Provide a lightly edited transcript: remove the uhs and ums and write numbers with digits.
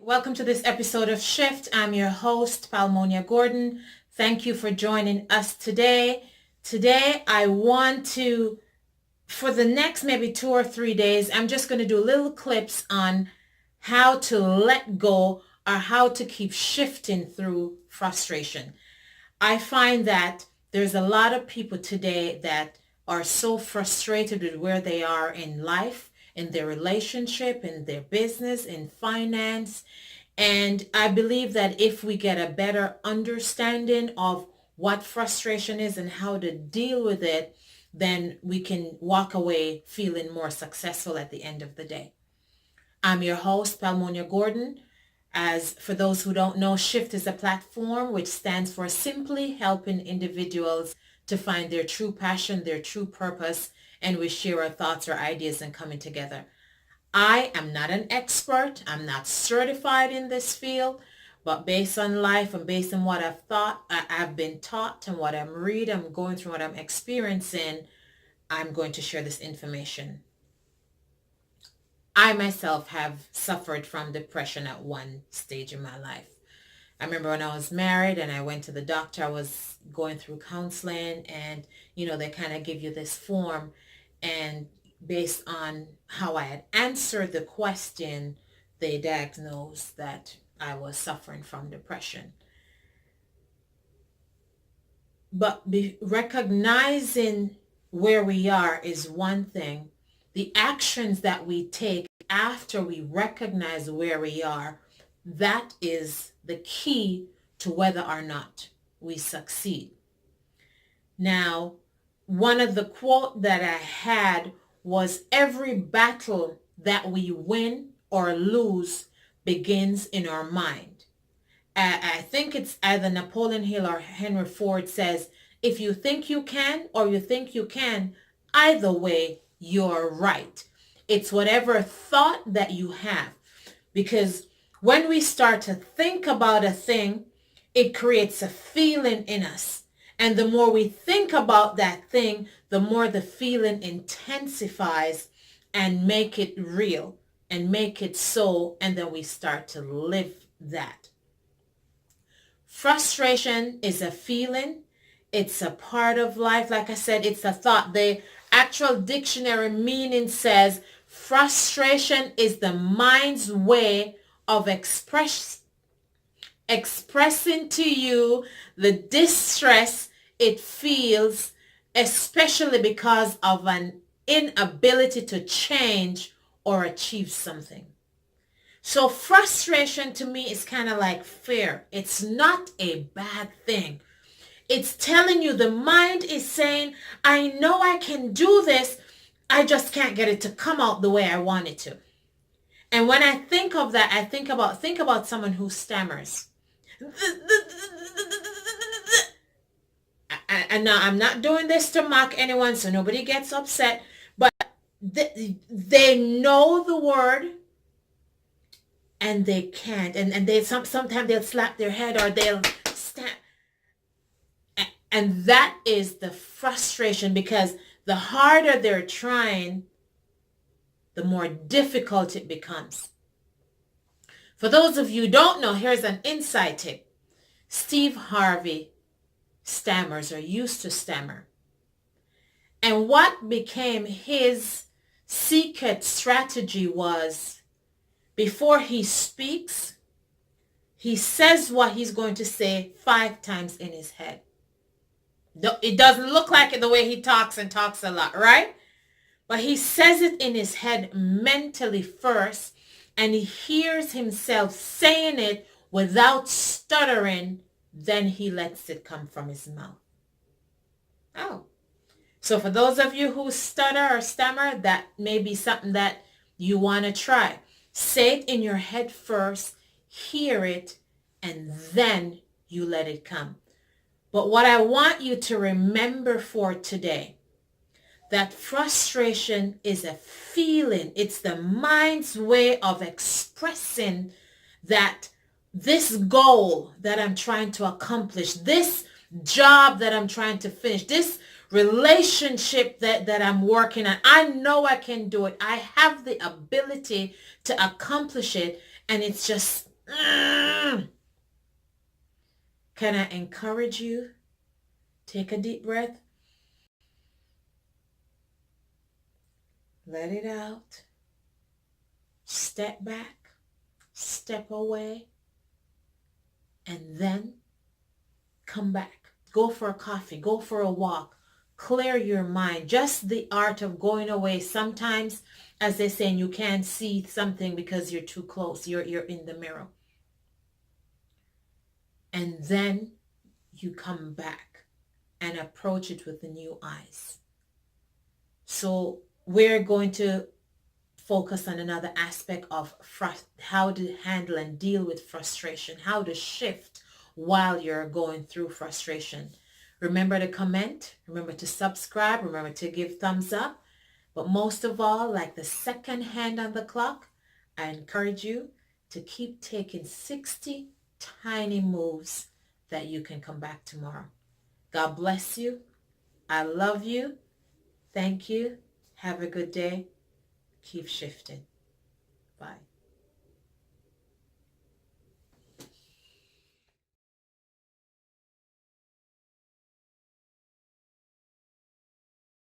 Welcome to this episode of Shift. I'm your host, Palmonia Gordon. Thank you for joining us today. Today, I want to, for the next maybe 2 or 3 days, I'm just going to do little clips on how to let go or how to keep shifting through frustration. I find that there's a lot of people today that are so frustrated with where they are in life, in their relationship, in their business, in finance. And I believe that if we get a better understanding of what frustration is and how to deal with it, then we can walk away feeling more successful at the end of the day. I'm your host, Palmonia Gordon. As for those who don't know, SHIFT is a platform which stands for Simply Helping Individuals to Find Their True Passion, Their True Purpose, and we share our thoughts, our ideas, and coming together. I am not an expert. I'm not certified in this field, but based on life and based on what I've been taught and what I'm reading, I'm going through what I'm experiencing, I'm going to share this information. I myself have suffered from depression at one stage in my life. I remember when I was married and I went to the doctor, I was going through counseling and, they kind of give you this form, and based on how I had answered the question, they diagnosed that I was suffering from depression. But recognizing where we are is one thing. The actions that we take after we recognize where we are, that is the key to whether or not we succeed. Now, one of the quote that I had was, every battle that we win or lose begins in our mind. I think it's either Napoleon Hill or Henry Ford says, if you think you can or you think you can, either way, you're right. It's whatever thought that you have. Because when we start to think about a thing, it creates a feeling in us. And the more we think about that thing, the more the feeling intensifies and make it real and make it so. And then we start to live that. Frustration is a feeling. It's a part of life. Like I said, it's a thought. The actual dictionary meaning says frustration is the mind's way of expressing to you the distress it feels, especially because of an inability to change or achieve something. So frustration to me is kind of like fear. It's not a bad thing. It's telling you, the mind is saying, I know I can do this. I just can't get it to come out the way I want it to. And when I think of that, I think about someone who stammers. And now I'm not doing this to mock anyone, so nobody gets upset, but they know the word and they can't. And they sometimes they'll slap their head or they'll stamp. And that is the frustration, because the harder they're trying, the more difficult it becomes. For those of you who don't know, here's an inside tip. Steve Harvey stammers or used to stammer. And what became his secret strategy was, before he speaks, he says what he's going to say 5 times in his head. It doesn't look like it the way he talks and talks a lot, right? But he says it in his head mentally first, and he hears himself saying it without stuttering. Then he lets it come from his mouth. Oh. So for those of you who stutter or stammer, that may be something that you want to try. Say it in your head first, hear it, and then you let it come. But what I want you to remember for today, that frustration is a feeling. It's the mind's way of expressing that this goal that I'm trying to accomplish, this job that I'm trying to finish, this relationship that I'm working on, I know I can do it. I have the ability to accomplish it. And it's just Can I encourage you? Take a deep breath. Let it out. Step back. Step away. And then come back. Go for a coffee. Go for a walk. Clear your mind. Just the art of going away. Sometimes, as they say, you can't see something because you're too close. You're in the mirror. And then you come back and approach it with the new eyes. So we're going to focus on another aspect of how to handle and deal with frustration, how to shift while you're going through frustration. Remember to comment, remember to subscribe, remember to give thumbs up. But most of all, like the second hand on the clock, I encourage you to keep taking 60 tiny moves that you can come back tomorrow. God bless you. I love you. Thank you. Have a good day. Keep shifting. Bye.